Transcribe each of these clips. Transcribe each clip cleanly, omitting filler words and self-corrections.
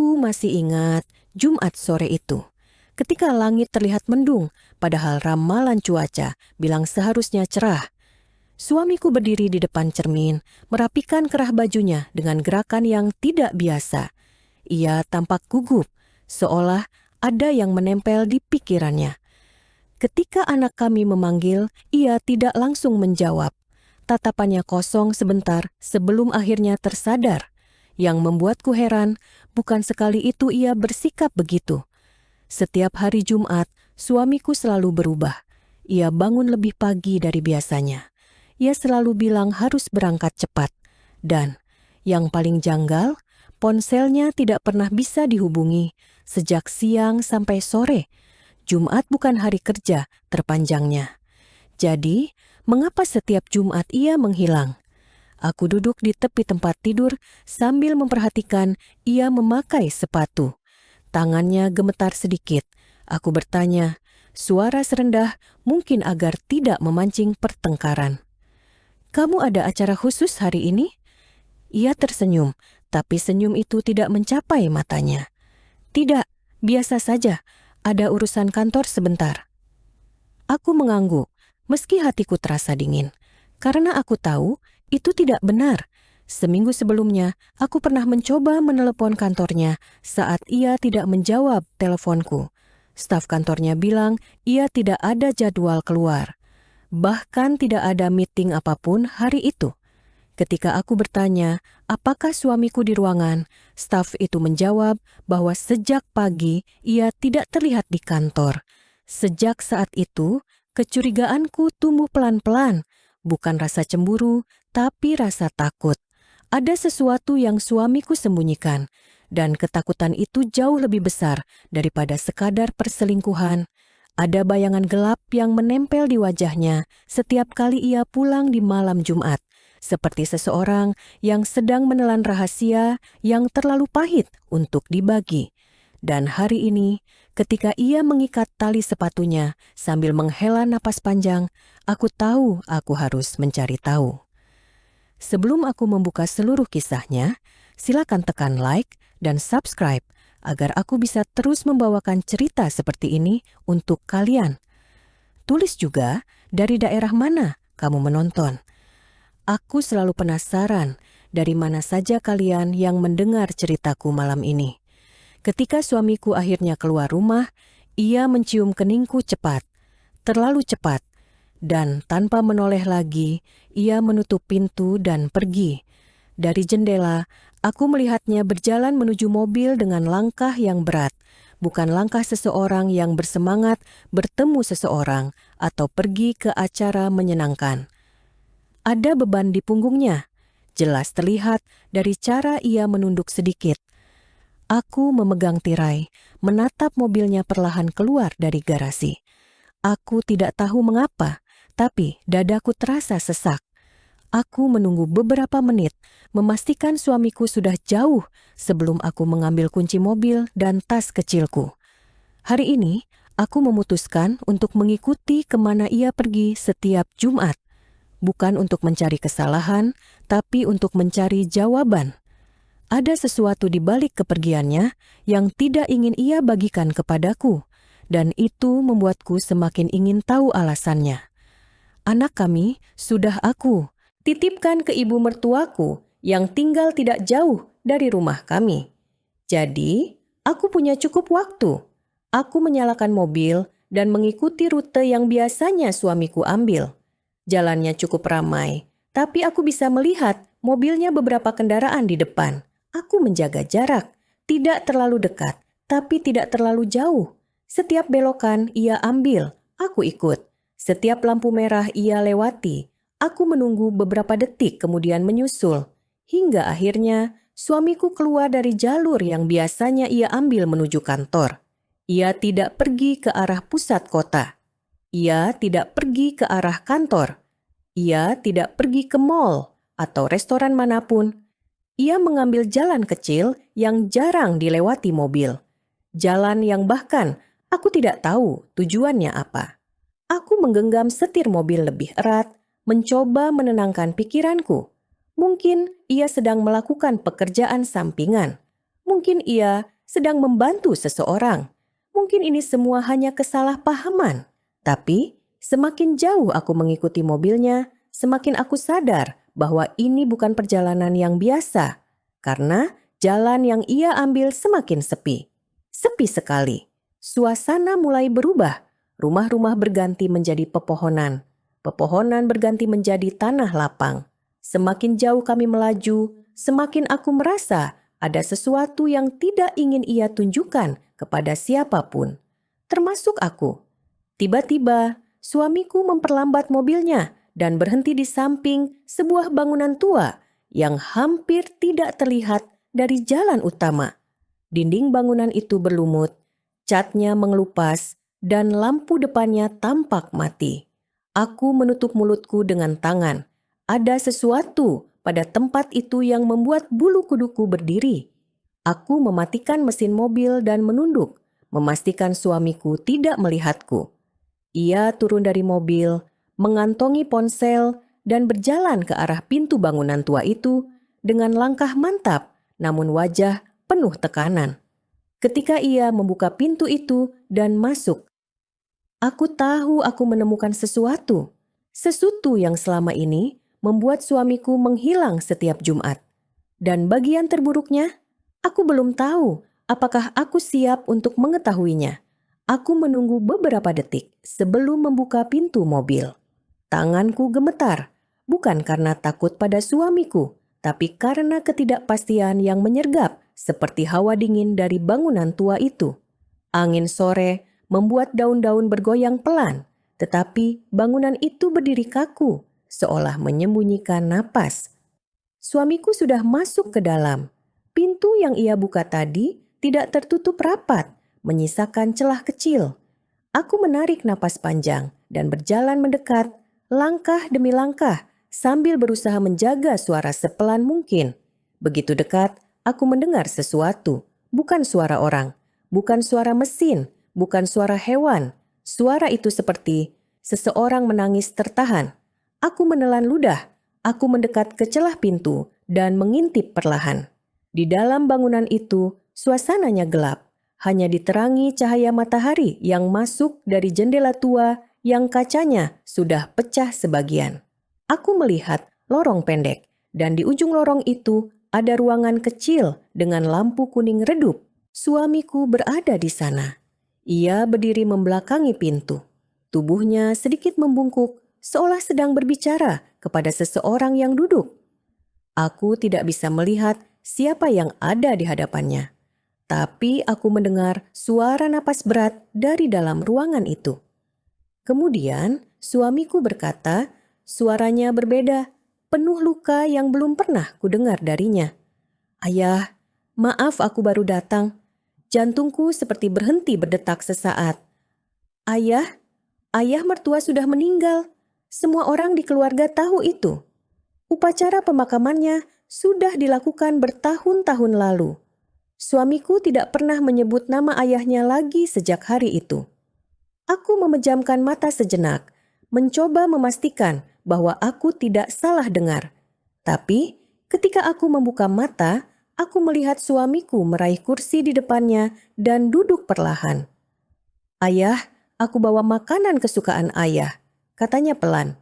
Aku masih ingat Jumat sore itu. Ketika langit terlihat mendung, padahal ramalan cuaca bilang seharusnya cerah. Suamiku berdiri di depan cermin, merapikan kerah bajunya dengan gerakan yang tidak biasa. Ia tampak gugup, seolah ada yang menempel di pikirannya. Ketika anak kami memanggil, ia tidak langsung menjawab. Tatapannya kosong sebentar sebelum akhirnya tersadar. Yang membuatku heran, bukan sekali itu ia bersikap begitu. Setiap hari Jumat, suamiku selalu berubah. Ia bangun lebih pagi dari biasanya. Ia selalu bilang harus berangkat cepat. Dan yang paling janggal, ponselnya tidak pernah bisa dihubungi sejak siang sampai sore. Jumat bukan hari kerja terpanjangnya. Jadi, mengapa setiap Jumat ia menghilang? Aku duduk di tepi tempat tidur sambil memperhatikan ia memakai sepatu. Tangannya gemetar sedikit. Aku bertanya, suara serendah mungkin agar tidak memancing pertengkaran. "Kamu ada acara khusus hari ini?" Ia tersenyum, tapi senyum itu tidak mencapai matanya. "Tidak, biasa saja. Ada urusan kantor sebentar." Aku mengangguk, meski hatiku terasa dingin. Karena aku tahu itu tidak benar. Seminggu sebelumnya, aku pernah mencoba menelepon kantornya saat ia tidak menjawab teleponku. Staf kantornya bilang ia tidak ada jadwal keluar. Bahkan tidak ada meeting apapun hari itu. Ketika aku bertanya, apakah suamiku di ruangan, staf itu menjawab bahwa sejak pagi ia tidak terlihat di kantor. Sejak saat itu, kecurigaanku tumbuh pelan-pelan, bukan rasa cemburu, tapi rasa takut. Ada sesuatu yang suamiku sembunyikan, dan ketakutan itu jauh lebih besar daripada sekadar perselingkuhan. Ada bayangan gelap yang menempel di wajahnya setiap kali ia pulang di malam Jumat, seperti seseorang yang sedang menelan rahasia yang terlalu pahit untuk dibagi. Dan hari ini, ketika ia mengikat tali sepatunya sambil menghela napas panjang, aku tahu aku harus mencari tahu. Sebelum aku membuka seluruh kisahnya, silakan tekan like dan subscribe agar aku bisa terus membawakan cerita seperti ini untuk kalian. Tulis juga dari daerah mana kamu menonton. Aku selalu penasaran dari mana saja kalian yang mendengar ceritaku malam ini. Ketika suamiku akhirnya keluar rumah, ia mencium keningku cepat, terlalu cepat, dan tanpa menoleh lagi, ia menutup pintu dan pergi. Dari jendela, aku melihatnya berjalan menuju mobil dengan langkah yang berat, bukan langkah seseorang yang bersemangat bertemu seseorang atau pergi ke acara menyenangkan. Ada beban di punggungnya, jelas terlihat dari cara ia menunduk sedikit. Aku memegang tirai, menatap mobilnya perlahan keluar dari garasi. Aku tidak tahu mengapa, tapi dadaku terasa sesak. Aku menunggu beberapa menit, memastikan suamiku sudah jauh sebelum aku mengambil kunci mobil dan tas kecilku. Hari ini, aku memutuskan untuk mengikuti kemana ia pergi setiap Jumat. Bukan untuk mencari kesalahan, tapi untuk mencari jawaban. Ada sesuatu di balik kepergiannya yang tidak ingin ia bagikan kepadaku, dan itu membuatku semakin ingin tahu alasannya. Anak kami sudah aku titipkan ke ibu mertuaku yang tinggal tidak jauh dari rumah kami. Jadi, aku punya cukup waktu. Aku menyalakan mobil dan mengikuti rute yang biasanya suamiku ambil. Jalannya cukup ramai, tapi aku bisa melihat mobilnya beberapa kendaraan di depan. Aku menjaga jarak, tidak terlalu dekat, tapi tidak terlalu jauh. Setiap belokan ia ambil, aku ikut. Setiap lampu merah ia lewati. Aku menunggu beberapa detik kemudian menyusul, hingga akhirnya suamiku keluar dari jalur yang biasanya ia ambil menuju kantor. Ia tidak pergi ke arah pusat kota. Ia tidak pergi ke arah kantor. Ia tidak pergi ke mall atau restoran manapun. Ia mengambil jalan kecil yang jarang dilewati mobil. Jalan yang bahkan aku tidak tahu tujuannya apa. Aku menggenggam setir mobil lebih erat, mencoba menenangkan pikiranku. Mungkin ia sedang melakukan pekerjaan sampingan. Mungkin ia sedang membantu seseorang. Mungkin ini semua hanya kesalahpahaman. Tapi semakin jauh aku mengikuti mobilnya, semakin aku sadar bahwa ini bukan perjalanan yang biasa. Karena jalan yang ia ambil semakin sepi. Sepi sekali. Suasana mulai berubah. Rumah-rumah berganti menjadi pepohonan. Pepohonan berganti menjadi tanah lapang. Semakin jauh kami melaju, semakin aku merasa ada sesuatu yang tidak ingin ia tunjukkan kepada siapapun, termasuk aku. Tiba-tiba, suamiku memperlambat mobilnya dan berhenti di samping sebuah bangunan tua yang hampir tidak terlihat dari jalan utama. Dinding bangunan itu berlumut, catnya mengelupas, dan lampu depannya tampak mati. Aku menutup mulutku dengan tangan. Ada sesuatu pada tempat itu yang membuat bulu kuduku berdiri. Aku mematikan mesin mobil dan menunduk, memastikan suamiku tidak melihatku. Ia turun dari mobil, mengantongi ponsel, dan berjalan ke arah pintu bangunan tua itu dengan langkah mantap, namun wajah penuh tekanan. Ketika ia membuka pintu itu dan masuk, aku tahu aku menemukan sesuatu. Sesuatu yang selama ini membuat suamiku menghilang setiap Jumat. Dan bagian terburuknya, aku belum tahu apakah aku siap untuk mengetahuinya. Aku menunggu beberapa detik sebelum membuka pintu mobil. Tanganku gemetar, bukan karena takut pada suamiku, tapi karena ketidakpastian yang menyergap seperti hawa dingin dari bangunan tua itu. Angin sore membuat daun-daun bergoyang pelan, tetapi bangunan itu berdiri kaku, seolah menyembunyikan napas. Suamiku sudah masuk ke dalam. Pintu yang ia buka tadi tidak tertutup rapat, menyisakan celah kecil. Aku menarik napas panjang dan berjalan mendekat, langkah demi langkah, sambil berusaha menjaga suara sepelan mungkin. Begitu dekat, aku mendengar sesuatu. Bukan suara orang, bukan suara mesin, bukan suara hewan. Suara itu seperti seseorang menangis tertahan. Aku menelan ludah. Aku mendekat ke celah pintu dan mengintip perlahan. Di dalam bangunan itu, suasananya gelap. Hanya diterangi cahaya matahari yang masuk dari jendela tua yang kacanya sudah pecah sebagian. Aku melihat lorong pendek, dan di ujung lorong itu ada ruangan kecil dengan lampu kuning redup. Suamiku berada di sana. Ia berdiri membelakangi pintu. Tubuhnya sedikit membungkuk, seolah sedang berbicara kepada seseorang yang duduk. Aku tidak bisa melihat siapa yang ada di hadapannya. Tapi aku mendengar suara napas berat dari dalam ruangan itu. Kemudian suamiku berkata, suaranya berbeda, penuh luka yang belum pernah kudengar darinya. "Ayah, maaf aku baru datang. Jantungku seperti berhenti berdetak sesaat. Ayah, ayah mertua sudah meninggal. Semua orang di keluarga tahu itu. Upacara pemakamannya sudah dilakukan bertahun-tahun lalu. Suamiku tidak pernah menyebut nama ayahnya lagi sejak hari itu." Aku memejamkan mata sejenak, mencoba memastikan bahwa aku tidak salah dengar. Tapi ketika aku membuka mata, aku melihat suamiku meraih kursi di depannya dan duduk perlahan. "Ayah, aku bawa makanan kesukaan ayah," katanya pelan.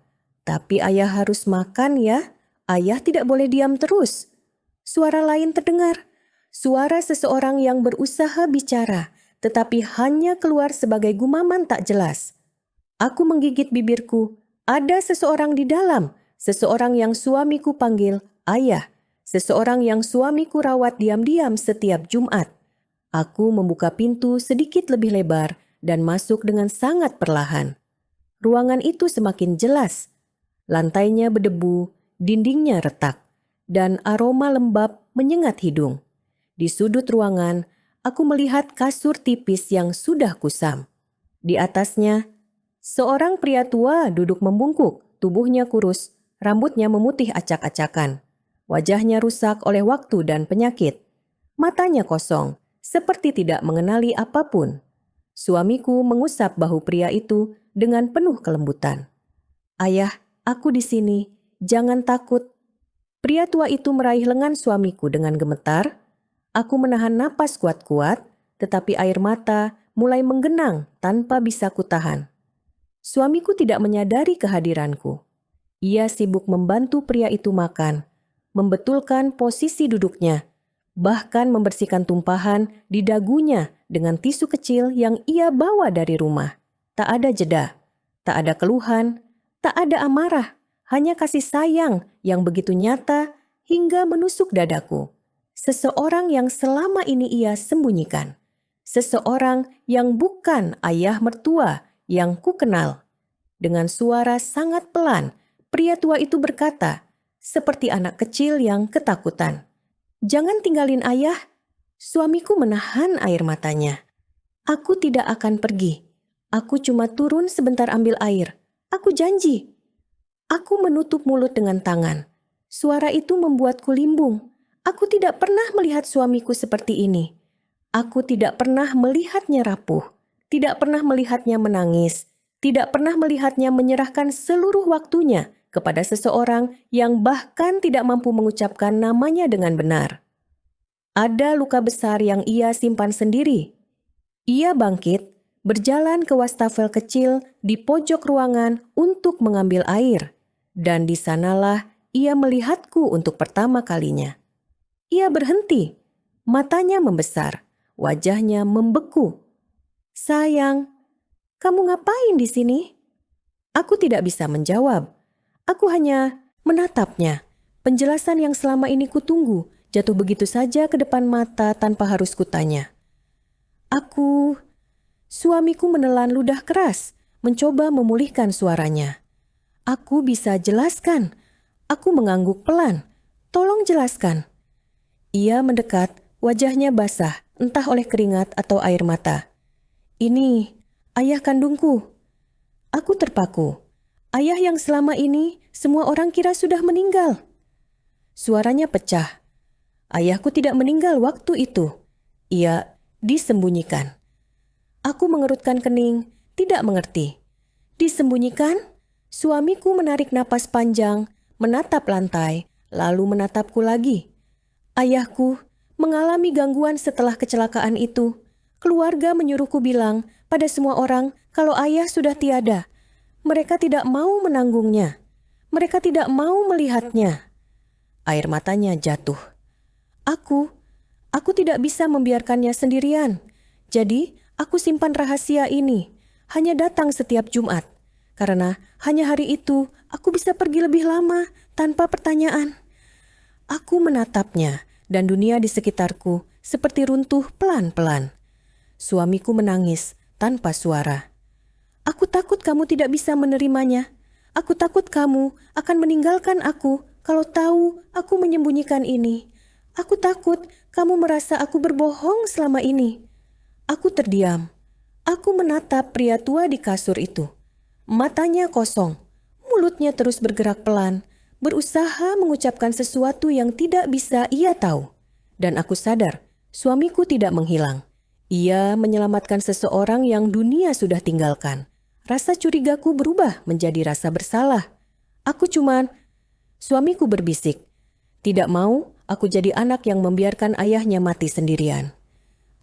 "Tapi ayah harus makan ya, ayah tidak boleh diam terus." Suara lain terdengar, suara seseorang yang berusaha bicara, tetapi hanya keluar sebagai gumaman tak jelas. Aku menggigit bibirku. Ada seseorang di dalam, seseorang yang suamiku panggil ayah, seseorang yang suamiku rawat diam-diam setiap Jumat. Aku membuka pintu sedikit lebih lebar dan masuk dengan sangat perlahan. Ruangan itu semakin jelas. Lantainya berdebu, dindingnya retak, dan aroma lembab menyengat hidung. Di sudut ruangan, aku melihat kasur tipis yang sudah kusam. Di atasnya, seorang pria tua duduk membungkuk, tubuhnya kurus, rambutnya memutih acak-acakan. Wajahnya rusak oleh waktu dan penyakit. Matanya kosong, seperti tidak mengenali apapun. Suamiku mengusap bahu pria itu dengan penuh kelembutan. "Ayah, aku di sini, jangan takut." Pria tua itu meraih lengan suamiku dengan gemetar. Aku menahan napas kuat-kuat, tetapi air mata mulai menggenang tanpa bisa kutahan. Suamiku tidak menyadari kehadiranku. Ia sibuk membantu pria itu makan, membetulkan posisi duduknya, bahkan membersihkan tumpahan di dagunya dengan tisu kecil yang ia bawa dari rumah. Tak ada jeda, tak ada keluhan, tak ada amarah, hanya kasih sayang yang begitu nyata hingga menusuk dadaku. Seseorang yang selama ini ia sembunyikan. Seseorang yang bukan ayah mertua yang ku kenal. Dengan suara sangat pelan, pria tua itu berkata, seperti anak kecil yang ketakutan. "Jangan tinggalin ayah." Suamiku menahan air matanya. "Aku tidak akan pergi. Aku cuma turun sebentar ambil air. Aku janji." Aku menutup mulut dengan tangan. Suara itu membuatku limbung. Aku tidak pernah melihat suamiku seperti ini. Aku tidak pernah melihatnya rapuh, tidak pernah melihatnya menangis, tidak pernah melihatnya menyerahkan seluruh waktunya kepada seseorang yang bahkan tidak mampu mengucapkan namanya dengan benar. Ada luka besar yang ia simpan sendiri. Ia bangkit, berjalan ke wastafel kecil di pojok ruangan untuk mengambil air. Dan di sanalah ia melihatku untuk pertama kalinya. Ia berhenti, matanya membesar, wajahnya membeku. "Sayang, kamu ngapain di sini?" Aku tidak bisa menjawab. Aku hanya menatapnya. Penjelasan yang selama ini kutunggu jatuh begitu saja ke depan mata tanpa harus kutanya. Suamiku menelan ludah keras, mencoba memulihkan suaranya. "Aku bisa jelaskan." Aku mengangguk pelan. "Tolong jelaskan." Ia mendekat, wajahnya basah, entah oleh keringat atau air mata. "Ini ayah kandungku." Aku terpaku. Ayah yang selama ini semua orang kira sudah meninggal. Suaranya pecah. Ayahku tidak meninggal waktu itu. Ia disembunyikan. Aku mengerutkan kening, tidak mengerti. Disembunyikan? Suamiku menarik napas panjang, menatap lantai, lalu menatapku lagi. "Ayahku mengalami gangguan setelah kecelakaan itu. Keluarga menyuruhku bilang pada semua orang kalau ayah sudah tiada. Mereka tidak mau menanggungnya. Mereka tidak mau melihatnya." Air matanya jatuh. Aku tidak bisa membiarkannya sendirian. Jadi, aku simpan rahasia ini. Hanya datang setiap Jumat. Karena hanya hari itu aku bisa pergi lebih lama tanpa pertanyaan. Aku menatapnya dan dunia di sekitarku seperti runtuh pelan-pelan. Suamiku menangis tanpa suara. "Aku takut kamu tidak bisa menerimanya. Aku takut kamu akan meninggalkan aku kalau tahu aku menyembunyikan ini. Aku takut kamu merasa aku berbohong selama ini." Aku terdiam. Aku menatap pria tua di kasur itu. Matanya kosong, mulutnya terus bergerak pelan, berusaha mengucapkan sesuatu yang tidak bisa ia tahu. Dan aku sadar, suamiku tidak menghilang. Ia menyelamatkan seseorang yang dunia sudah tinggalkan. Rasa curigaku berubah menjadi rasa bersalah. Suamiku berbisik, "Tidak mau aku jadi anak yang membiarkan ayahnya mati sendirian."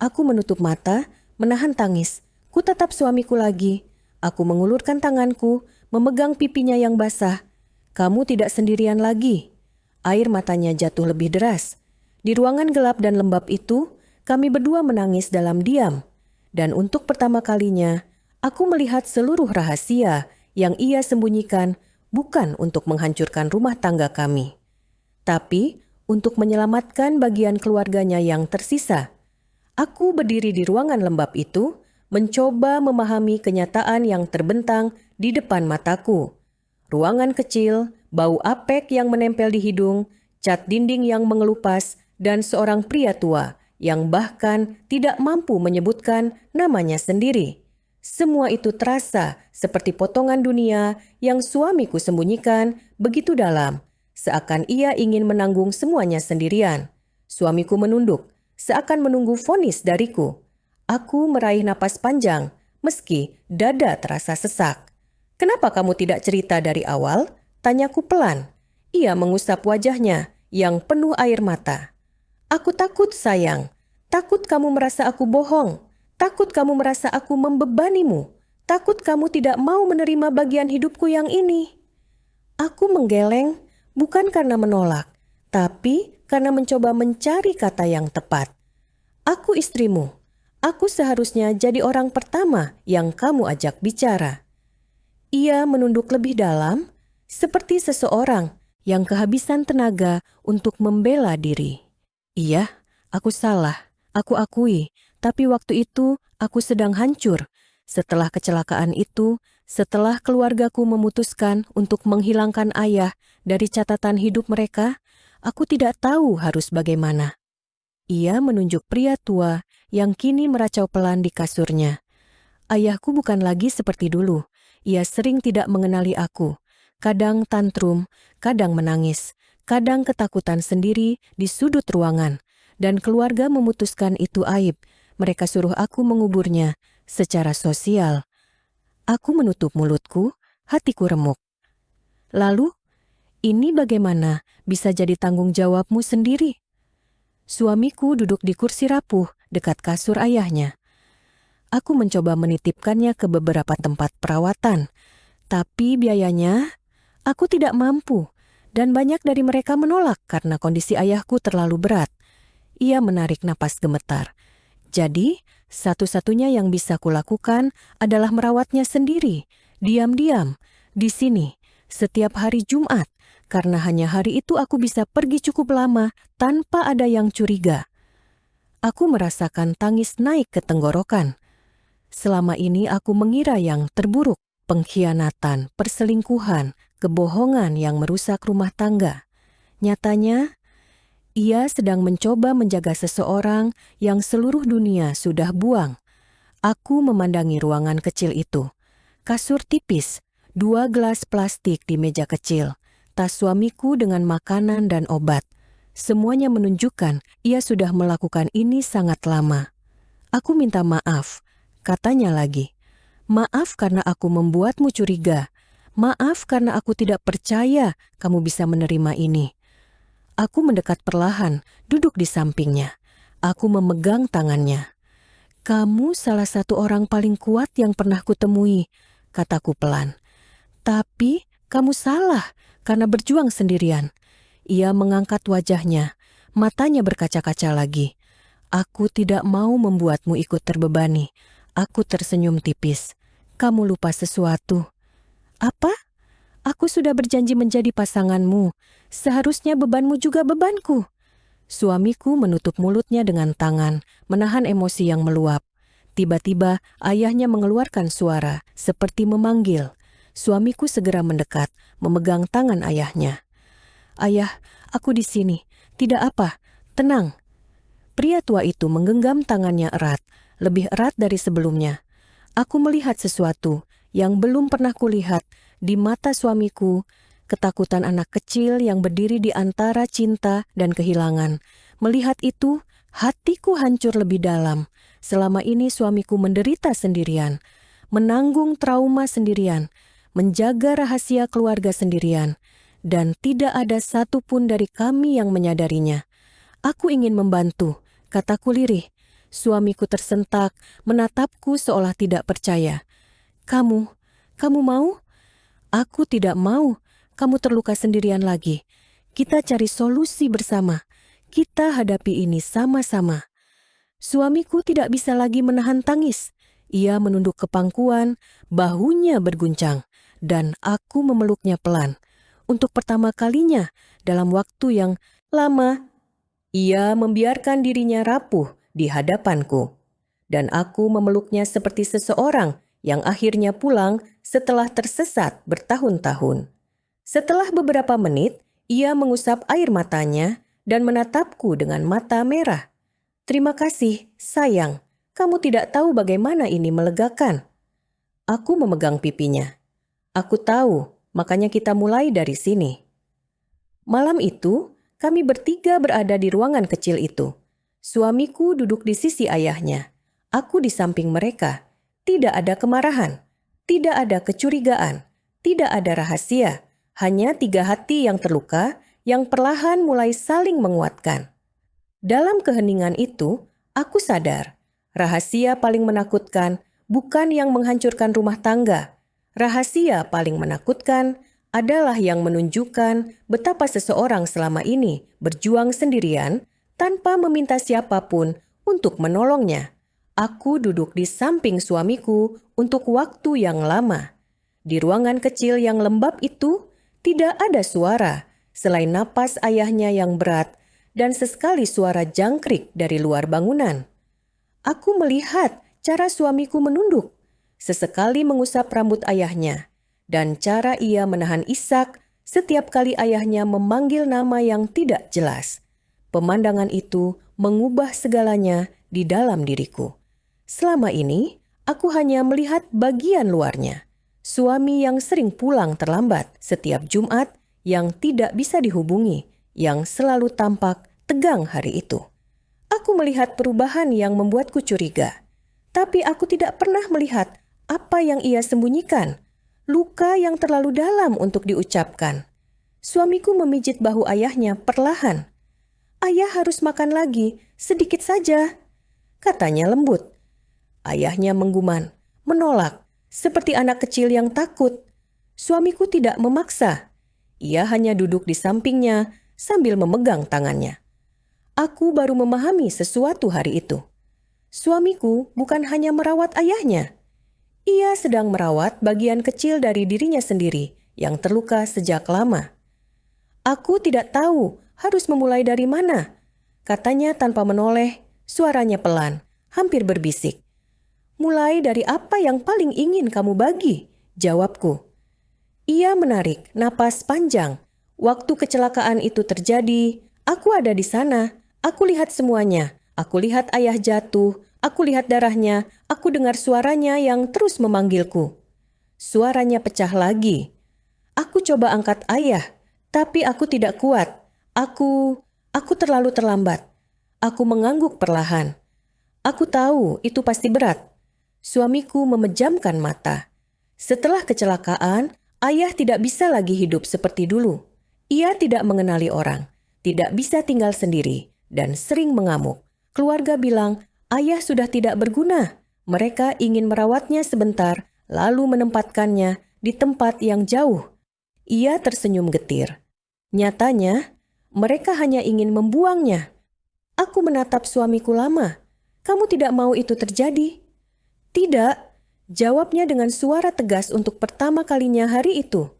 Aku menutup mata, menahan tangis. Ku tatap suamiku lagi. Aku mengulurkan tanganku, memegang pipinya yang basah. "Kamu tidak sendirian lagi." Air matanya jatuh lebih deras. Di ruangan gelap dan lembab itu, kami berdua menangis dalam diam. Dan untuk pertama kalinya, aku melihat seluruh rahasia yang ia sembunyikan bukan untuk menghancurkan rumah tangga kami, tapi untuk menyelamatkan bagian keluarganya yang tersisa. Aku berdiri di ruangan lembab itu, mencoba memahami kenyataan yang terbentang di depan mataku. Ruangan kecil, bau apek yang menempel di hidung, cat dinding yang mengelupas, dan seorang pria tua yang bahkan tidak mampu menyebutkan namanya sendiri. Semua itu terasa seperti potongan dunia yang suamiku sembunyikan begitu dalam, seakan ia ingin menanggung semuanya sendirian. Suamiku menunduk, seakan menunggu vonis dariku. Aku meraih napas panjang, meski dada terasa sesak. "Kenapa kamu tidak cerita dari awal?" tanyaku pelan. Ia mengusap wajahnya yang penuh air mata. Aku takut, sayang. Takut kamu merasa aku bohong. Takut kamu merasa aku membebanimu. Takut kamu tidak mau menerima bagian hidupku yang ini. Aku menggeleng bukan karena menolak, tapi karena mencoba mencari kata yang tepat. Aku istrimu. Aku seharusnya jadi orang pertama yang kamu ajak bicara. Ia menunduk lebih dalam, seperti seseorang yang kehabisan tenaga untuk membela diri. Iya, aku salah. Aku akui, tapi waktu itu aku sedang hancur. Setelah kecelakaan itu, setelah keluargaku memutuskan untuk menghilangkan ayah dari catatan hidup mereka, aku tidak tahu harus bagaimana. Ia menunjuk pria tua yang kini meracau pelan di kasurnya. Ayahku bukan lagi seperti dulu. Ia sering tidak mengenali aku. Kadang tantrum, kadang menangis, kadang ketakutan sendiri di sudut ruangan. Dan keluarga memutuskan itu aib. Mereka suruh aku menguburnya secara sosial. Aku menutup mulutku, hatiku remuk. Lalu, ini bagaimana bisa jadi tanggung jawabmu sendiri? Suamiku duduk di kursi rapuh dekat kasur ayahnya. Aku mencoba menitipkannya ke beberapa tempat perawatan, tapi biayanya aku tidak mampu dan banyak dari mereka menolak karena kondisi ayahku terlalu berat. Ia menarik napas gemetar. Jadi, satu-satunya yang bisa kulakukan adalah merawatnya sendiri, diam-diam, di sini, setiap hari Jumat. Karena hanya hari itu aku bisa pergi cukup lama tanpa ada yang curiga. Aku merasakan tangis naik ke tenggorokan. Selama ini aku mengira yang terburuk, pengkhianatan, perselingkuhan, kebohongan yang merusak rumah tangga. Nyatanya, ia sedang mencoba menjaga seseorang yang seluruh dunia sudah buang. Aku memandangi ruangan kecil itu. Kasur tipis, 2 gelas plastik di meja kecil, tas suamiku dengan makanan dan obat. Semuanya menunjukkan ia sudah melakukan ini sangat lama. Aku minta maaf, katanya lagi. Maaf karena aku membuatmu curiga. Maaf karena aku tidak percaya kamu bisa menerima ini. Aku mendekat perlahan, duduk di sampingnya. Aku memegang tangannya. Kamu salah satu orang paling kuat yang pernah kutemui, kataku pelan. Tapi kamu salah karena berjuang sendirian. Ia mengangkat wajahnya, matanya berkaca-kaca lagi. Aku tidak mau membuatmu ikut terbebani. Aku tersenyum tipis. Kamu lupa sesuatu. Apa? Aku sudah berjanji menjadi pasanganmu. Seharusnya bebanmu juga bebanku. Suamiku menutup mulutnya dengan tangan, menahan emosi yang meluap. Tiba-tiba ayahnya mengeluarkan suara, seperti memanggil. Suamiku segera mendekat, memegang tangan ayahnya. Ayah, aku di sini. Tidak apa, tenang. Pria tua itu menggenggam tangannya erat, lebih erat dari sebelumnya. Aku melihat sesuatu yang belum pernah kulihat di mata suamiku, ketakutan anak kecil yang berdiri di antara cinta dan kehilangan. Melihat itu, hatiku hancur lebih dalam. Selama ini suamiku menderita sendirian, menanggung trauma sendirian, menjaga rahasia keluarga sendirian, dan tidak ada satupun dari kami yang menyadarinya. Aku ingin membantu, kataku lirih. Suamiku tersentak, menatapku seolah tidak percaya. Kamu mau? Aku tidak mau. Kamu terluka sendirian lagi. Kita cari solusi bersama. Kita hadapi ini sama-sama. Suamiku tidak bisa lagi menahan tangis. Ia menunduk ke pangkuan, bahunya berguncang, dan aku memeluknya pelan. Untuk pertama kalinya dalam waktu yang lama, ia membiarkan dirinya rapuh di hadapanku. Dan aku memeluknya seperti seseorang yang akhirnya pulang setelah tersesat bertahun-tahun. Setelah beberapa menit, ia mengusap air matanya dan menatapku dengan mata merah. Terima kasih, sayang. Kamu tidak tahu bagaimana ini melegakan. Aku memegang pipinya. Aku tahu, makanya kita mulai dari sini. Malam itu, kami bertiga berada di ruangan kecil itu. Suamiku duduk di sisi ayahnya. Aku di samping mereka. Tidak ada kemarahan, tidak ada kecurigaan, tidak ada rahasia. Hanya 3 hati yang terluka yang perlahan mulai saling menguatkan. Dalam keheningan itu, aku sadar, rahasia paling menakutkan bukan yang menghancurkan rumah tangga. Rahasia paling menakutkan adalah yang menunjukkan betapa seseorang selama ini berjuang sendirian tanpa meminta siapapun untuk menolongnya. Aku duduk di samping suamiku untuk waktu yang lama. Di ruangan kecil yang lembab itu, tidak ada suara selain napas ayahnya yang berat dan sesekali suara jangkrik dari luar bangunan. Aku melihat cara suamiku menunduk, sesekali mengusap rambut ayahnya, dan cara ia menahan isak setiap kali ayahnya memanggil nama yang tidak jelas. Pemandangan itu mengubah segalanya di dalam diriku. Selama ini, aku hanya melihat bagian luarnya. Suami yang sering pulang terlambat setiap Jumat, yang tidak bisa dihubungi, yang selalu tampak tegang hari itu. Aku melihat perubahan yang membuatku curiga. Tapi aku tidak pernah melihat apa yang ia sembunyikan. Luka yang terlalu dalam untuk diucapkan. Suamiku memijit bahu ayahnya perlahan. "Ayah harus makan lagi, sedikit saja," katanya lembut. Ayahnya menggumam, menolak, seperti anak kecil yang takut. Suamiku tidak memaksa. Ia hanya duduk di sampingnya sambil memegang tangannya. Aku baru memahami sesuatu hari itu. Suamiku bukan hanya merawat ayahnya. Ia sedang merawat bagian kecil dari dirinya sendiri yang terluka sejak lama. "Aku tidak tahu harus memulai dari mana," katanya tanpa menoleh, suaranya pelan, hampir berbisik. "Mulai dari apa yang paling ingin kamu bagi," jawabku. Ia menarik napas panjang. Waktu kecelakaan itu terjadi, aku ada di sana. Aku lihat semuanya. Aku lihat ayah jatuh. Aku lihat darahnya. Aku dengar suaranya yang terus memanggilku. Suaranya pecah lagi. Aku coba angkat ayah, tapi aku tidak kuat. Aku terlalu terlambat. Aku mengangguk perlahan. Aku tahu itu pasti berat. Suamiku memejamkan mata. Setelah kecelakaan, ayah tidak bisa lagi hidup seperti dulu. Ia tidak mengenali orang, tidak bisa tinggal sendiri, dan sering mengamuk. Keluarga bilang, ayah sudah tidak berguna. Mereka ingin merawatnya sebentar, lalu menempatkannya di tempat yang jauh. Ia tersenyum getir. Nyatanya, mereka hanya ingin membuangnya. Aku menatap suamiku lama. "Kamu tidak mau itu terjadi?" "Tidak," jawabnya dengan suara tegas untuk pertama kalinya hari itu.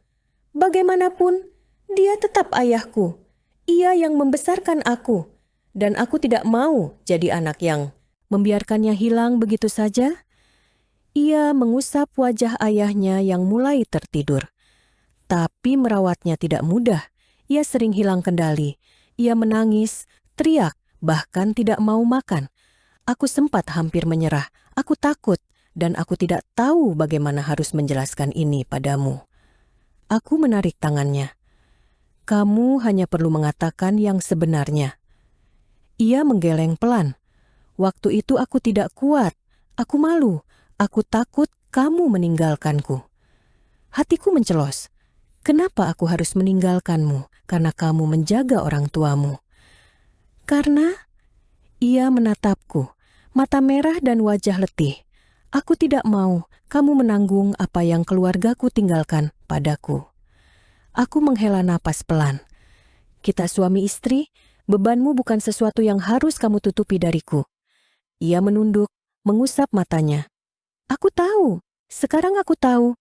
"Bagaimanapun, dia tetap ayahku. Ia yang membesarkan aku. Dan aku tidak mau jadi anak yang membiarkannya hilang begitu saja." Ia mengusap wajah ayahnya yang mulai tertidur. Tapi merawatnya tidak mudah. Ia sering hilang kendali. Ia menangis, teriak, bahkan tidak mau makan. Aku sempat hampir menyerah. Aku takut, dan aku tidak tahu bagaimana harus menjelaskan ini padamu. Aku menarik tangannya. "Kamu hanya perlu mengatakan yang sebenarnya." Ia menggeleng pelan. "Waktu itu aku tidak kuat. Aku malu. Aku takut kamu meninggalkanku." Hatiku mencelos. "Kenapa aku harus meninggalkanmu? Karena kamu menjaga orang tuamu." "Karena..." Ia menatapku, mata merah dan wajah letih. "Aku tidak mau kamu menanggung apa yang keluargaku tinggalkan padaku." Aku menghela napas pelan. "Kita suami istri, bebanmu bukan sesuatu yang harus kamu tutupi dariku." Ia menunduk, mengusap matanya. "Aku tahu, sekarang aku tahu."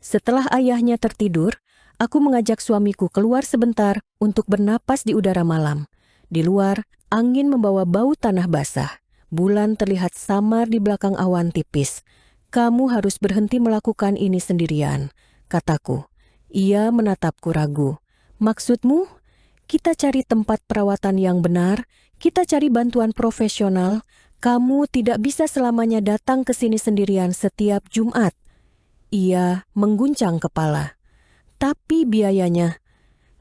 Setelah ayahnya tertidur, aku mengajak suamiku keluar sebentar untuk bernapas di udara malam. Di luar, angin membawa bau tanah basah. Bulan terlihat samar di belakang awan tipis. "Kamu harus berhenti melakukan ini sendirian," kataku. Ia menatapku ragu. "Maksudmu? Kita cari tempat perawatan yang benar, kita cari bantuan profesional. Kamu tidak bisa selamanya datang ke sini sendirian setiap Jumat." Ia mengguncang kepala. "Tapi biayanya,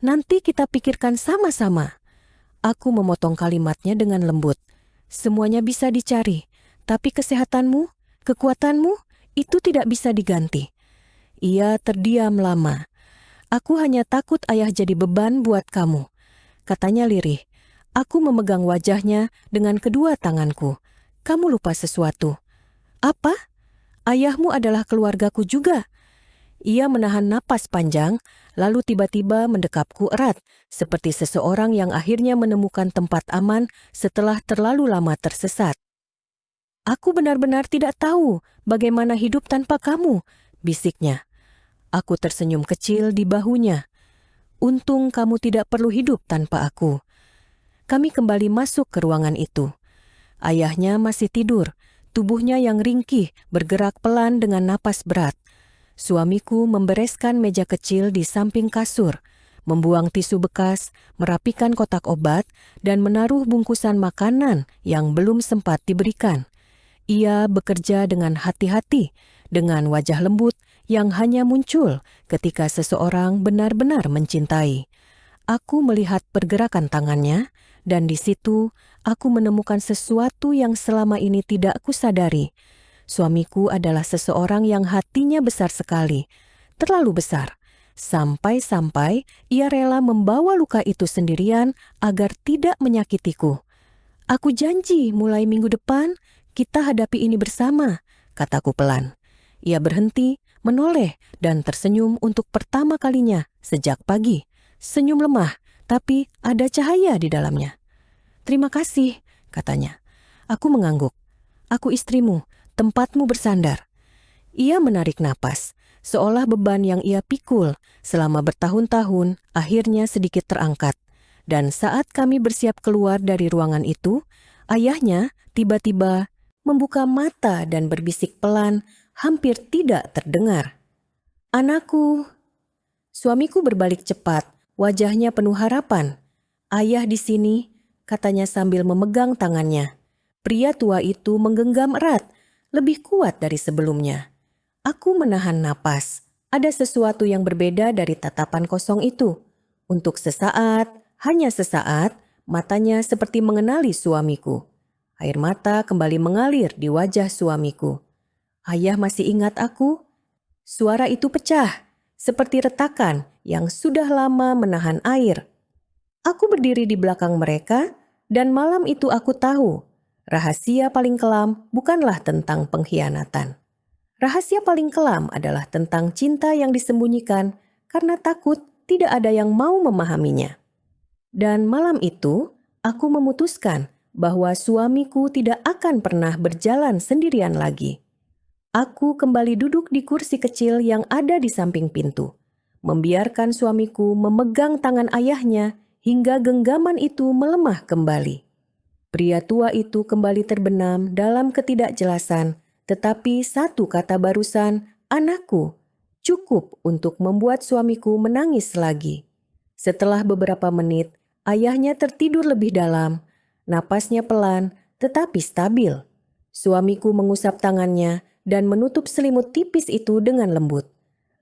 nanti kita pikirkan sama-sama." Aku memotong kalimatnya dengan lembut. "Semuanya bisa dicari, tapi kesehatanmu, kekuatanmu, itu tidak bisa diganti." Ia terdiam lama. "Aku hanya takut ayah jadi beban buat kamu," katanya lirih. Aku memegang wajahnya dengan kedua tanganku. Kamu lupa sesuatu. Apa? Ayahmu adalah keluargaku juga. Ia menahan napas panjang, lalu tiba-tiba mendekapku erat, seperti seseorang yang akhirnya menemukan tempat aman setelah terlalu lama tersesat. Aku benar-benar tidak tahu bagaimana hidup tanpa kamu, bisiknya. Aku tersenyum kecil di bahunya. Untung kamu tidak perlu hidup tanpa aku. Kami kembali masuk ke ruangan itu. Ayahnya masih tidur, tubuhnya yang ringkih bergerak pelan dengan napas berat. Suamiku membereskan meja kecil di samping kasur, membuang tisu bekas, merapikan kotak obat, dan menaruh bungkusan makanan yang belum sempat diberikan. Ia bekerja dengan hati-hati, dengan wajah lembut yang hanya muncul ketika seseorang benar-benar mencintai. Aku melihat pergerakan tangannya, dan di situ aku menemukan sesuatu yang selama ini tidak kusadari. Suamiku adalah seseorang yang hatinya besar sekali, terlalu besar, sampai-sampai ia rela membawa luka itu sendirian agar tidak menyakitiku. Aku janji mulai minggu depan kita hadapi ini bersama, kataku pelan. Ia berhenti, menoleh, dan tersenyum untuk pertama kalinya sejak pagi. Senyum lemah, tapi ada cahaya di dalamnya. Terima kasih, katanya. Aku mengangguk. Aku istrimu, tempatmu bersandar. Ia menarik napas, seolah beban yang ia pikul selama bertahun-tahun akhirnya sedikit terangkat. Dan saat kami bersiap keluar dari ruangan itu, ayahnya tiba-tiba membuka mata dan berbisik pelan, hampir tidak terdengar. Anakku. Suamiku berbalik cepat, wajahnya penuh harapan. Ayah di sini, katanya sambil memegang tangannya. Pria tua itu menggenggam erat, lebih kuat dari sebelumnya. Aku menahan napas. Ada sesuatu yang berbeda dari tatapan kosong itu. Untuk sesaat, hanya sesaat, matanya seperti mengenali suamiku. Air mata kembali mengalir di wajah suamiku. Ayah masih ingat aku? Suara itu pecah, seperti retakan yang sudah lama menahan air. Aku berdiri di belakang mereka, dan malam itu aku tahu, rahasia paling kelam bukanlah tentang pengkhianatan. Rahasia paling kelam adalah tentang cinta yang disembunyikan karena takut tidak ada yang mau memahaminya. Dan malam itu, aku memutuskan bahwa suamiku tidak akan pernah berjalan sendirian lagi. Aku kembali duduk di kursi kecil yang ada di samping pintu, membiarkan suamiku memegang tangan ayahnya hingga genggaman itu melemah kembali. Pria tua itu kembali terbenam dalam ketidakjelasan, tetapi satu kata barusan, anakku, cukup untuk membuat suamiku menangis lagi. Setelah beberapa menit, ayahnya tertidur lebih dalam. Napasnya pelan, tetapi stabil. Suamiku mengusap tangannya dan menutup selimut tipis itu dengan lembut.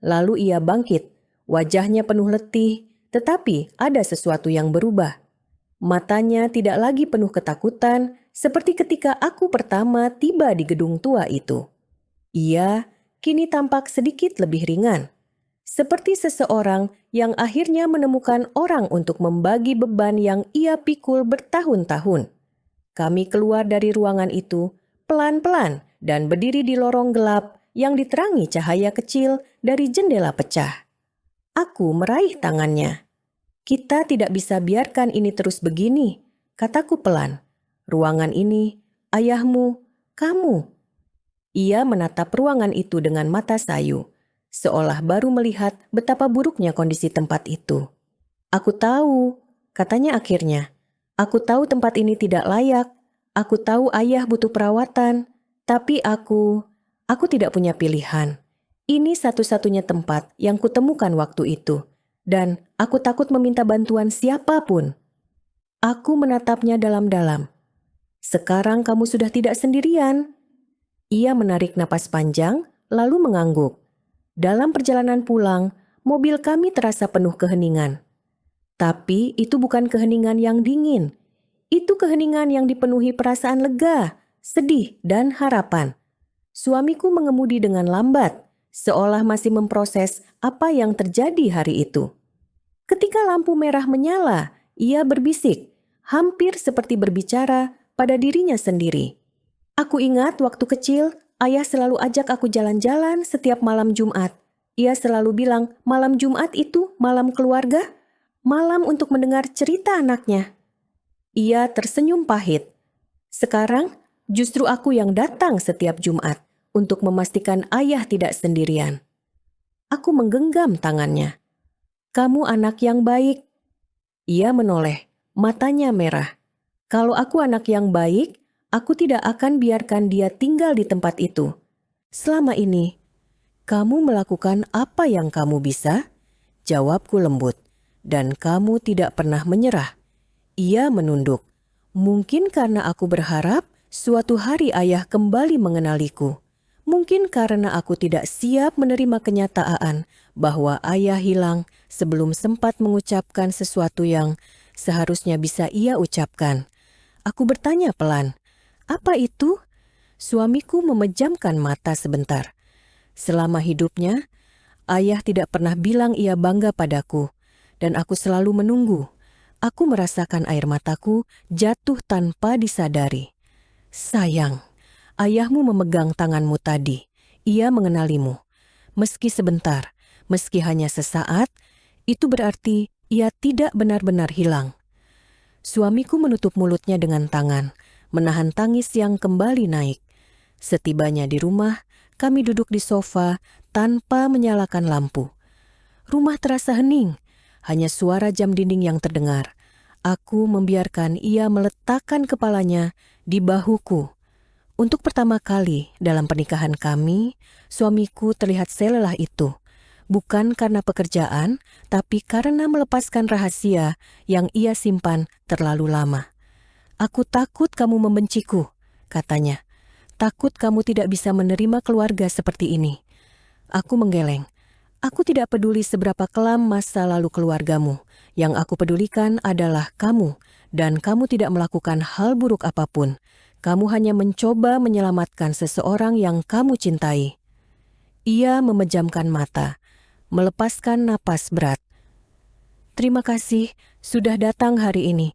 Lalu ia bangkit, wajahnya penuh letih, tetapi ada sesuatu yang berubah. Matanya tidak lagi penuh ketakutan, seperti ketika aku pertama tiba di gedung tua itu. Ia kini tampak sedikit lebih ringan, seperti seseorang yang akhirnya menemukan orang untuk membagi beban yang ia pikul bertahun-tahun. Kami keluar dari ruangan itu pelan-pelan dan berdiri di lorong gelap yang diterangi cahaya kecil dari jendela pecah. Aku meraih tangannya. Kita tidak bisa biarkan ini terus begini, kataku pelan. Ruangan ini, ayahmu, kamu. Ia menatap ruangan itu dengan mata sayu, seolah baru melihat betapa buruknya kondisi tempat itu. Aku tahu, katanya akhirnya. Aku tahu tempat ini tidak layak. Aku tahu ayah butuh perawatan. Tapi aku tidak punya pilihan. Ini satu-satunya tempat yang kutemukan waktu itu. Dan aku takut meminta bantuan siapapun. Aku menatapnya dalam-dalam. Sekarang kamu sudah tidak sendirian. Ia menarik napas panjang, lalu mengangguk. Dalam perjalanan pulang, mobil kami terasa penuh keheningan. Tapi itu bukan keheningan yang dingin. Itu keheningan yang dipenuhi perasaan lega, sedih, dan harapan. Suamiku mengemudi dengan lambat, seolah masih memproses apa yang terjadi hari itu. Ketika lampu merah menyala, ia berbisik, hampir seperti berbicara pada dirinya sendiri. Aku ingat waktu kecil, ayah selalu ajak aku jalan-jalan setiap malam Jumat. Ia selalu bilang malam Jumat itu malam keluarga, malam untuk mendengar cerita anaknya. Ia tersenyum pahit. Sekarang justru aku yang datang setiap Jumat untuk memastikan ayah tidak sendirian. Aku menggenggam tangannya. "Kamu anak yang baik." Ia menoleh, matanya merah. "Kalau aku anak yang baik, aku tidak akan biarkan dia tinggal di tempat itu. Selama ini, kamu melakukan apa yang kamu bisa?" Jawabku lembut. "Dan kamu tidak pernah menyerah." Ia menunduk. "Mungkin karena aku berharap suatu hari ayah kembali mengenaliku. Mungkin karena aku tidak siap menerima kenyataan bahwa ayah hilang sebelum sempat mengucapkan sesuatu yang seharusnya bisa ia ucapkan." Aku bertanya pelan, "Apa itu?" Suamiku memejamkan mata sebentar. Selama hidupnya, ayah tidak pernah bilang ia bangga padaku, dan aku selalu menunggu. Aku merasakan air mataku jatuh tanpa disadari. "Sayang, ayahmu memegang tanganmu tadi. Ia mengenalimu. Meski sebentar, meski hanya sesaat, itu berarti ia tidak benar-benar hilang." Suamiku menutup mulutnya dengan tangan, menahan tangis yang kembali naik. Setibanya di rumah, kami duduk di sofa tanpa menyalakan lampu. Rumah terasa hening, hanya suara jam dinding yang terdengar. Aku membiarkan ia meletakkan kepalanya di bahuku. Untuk pertama kali dalam pernikahan kami, suamiku terlihat selelah itu. Bukan karena pekerjaan, tapi karena melepaskan rahasia yang ia simpan terlalu lama. "Aku takut kamu membenciku," katanya. "Takut kamu tidak bisa menerima keluarga seperti ini." Aku menggeleng. "Aku tidak peduli seberapa kelam masa lalu keluargamu. Yang aku pedulikan adalah kamu, dan kamu tidak melakukan hal buruk apapun. Kamu hanya mencoba menyelamatkan seseorang yang kamu cintai." Ia memejamkan mata, melepaskan napas berat. "Terima kasih sudah datang hari ini.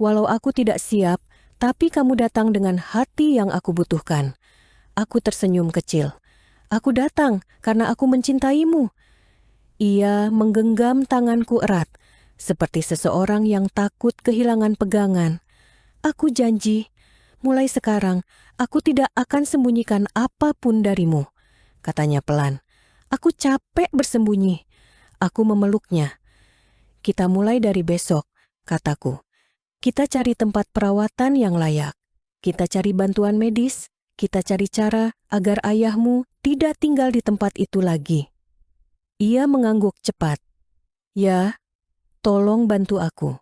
Walau aku tidak siap, tapi kamu datang dengan hati yang aku butuhkan." Aku tersenyum kecil. "Aku datang karena aku mencintaimu." Ia menggenggam tanganku erat, seperti seseorang yang takut kehilangan pegangan. "Aku janji, mulai sekarang aku tidak akan sembunyikan apapun darimu," katanya pelan. Aku capek bersembunyi. Aku memeluknya. "Kita mulai dari besok," kataku. "Kita cari tempat perawatan yang layak. Kita cari bantuan medis. Kita cari cara agar ayahmu tidak tinggal di tempat itu lagi." Ia mengangguk cepat. "Ya, tolong bantu aku."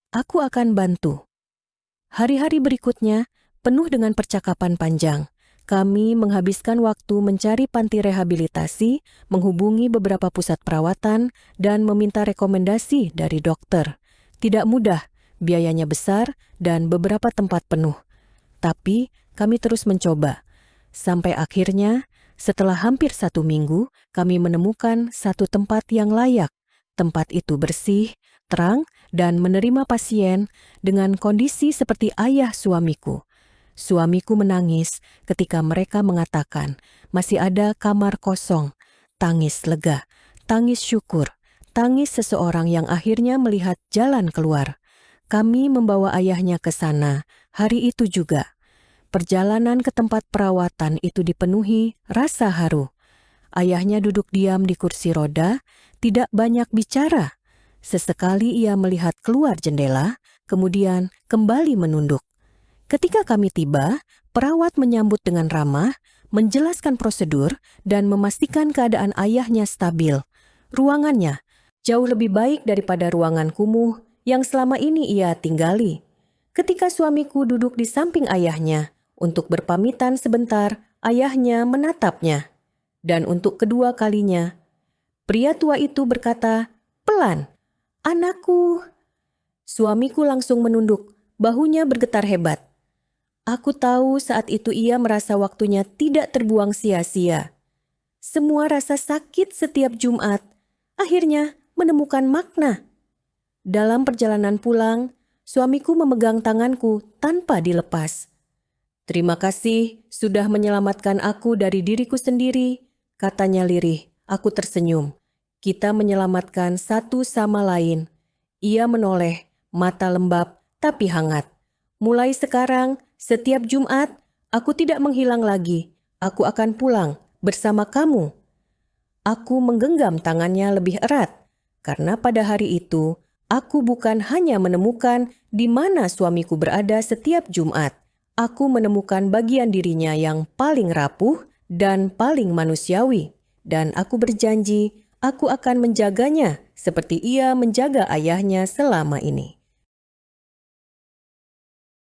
Aku akan bantu. Hari-hari berikutnya penuh dengan percakapan panjang. Kami menghabiskan waktu mencari panti rehabilitasi, menghubungi beberapa pusat perawatan, dan meminta rekomendasi dari dokter. Tidak mudah, biayanya besar, dan beberapa tempat penuh. Tapi kami terus mencoba. Sampai akhirnya, setelah hampir 1 minggu, kami menemukan satu tempat yang layak. Tempat itu bersih, terang, dan menerima pasien dengan kondisi seperti ayah suamiku. Suamiku menangis ketika mereka mengatakan masih ada kamar kosong. Tangis lega, tangis syukur, tangis seseorang yang akhirnya melihat jalan keluar. Kami membawa ayahnya ke sana hari itu juga. Perjalanan ke tempat perawatan itu dipenuhi rasa haru. Ayahnya duduk diam di kursi roda, tidak banyak bicara. Sesekali ia melihat keluar jendela, kemudian kembali menunduk. Ketika kami tiba, perawat menyambut dengan ramah, menjelaskan prosedur, dan memastikan keadaan ayahnya stabil. Ruangannya jauh lebih baik daripada ruangan kumuh yang selama ini ia tinggali. Ketika suamiku duduk di samping ayahnya, untuk berpamitan sebentar, ayahnya menatapnya. Dan untuk kedua kalinya, pria tua itu berkata, pelan, "Anakku." Suamiku langsung menunduk, bahunya bergetar hebat. Aku tahu saat itu ia merasa waktunya tidak terbuang sia-sia. Semua rasa sakit setiap Jumat akhirnya menemukan makna. Dalam perjalanan pulang, Suamiku memegang tanganku tanpa dilepas. "Terima kasih sudah menyelamatkan aku dari diriku sendiri," katanya lirih. Aku tersenyum. Kita menyelamatkan satu sama lain. Ia menoleh, mata lembab tapi hangat. "Mulai sekarang, setiap Jumat, aku tidak menghilang lagi. Aku akan pulang bersama kamu." Aku menggenggam tangannya lebih erat, karena pada hari itu, aku bukan hanya menemukan di mana suamiku berada setiap Jumat. Aku menemukan bagian dirinya yang paling rapuh dan paling manusiawi. Dan aku berjanji, aku akan menjaganya seperti ia menjaga ayahnya selama ini.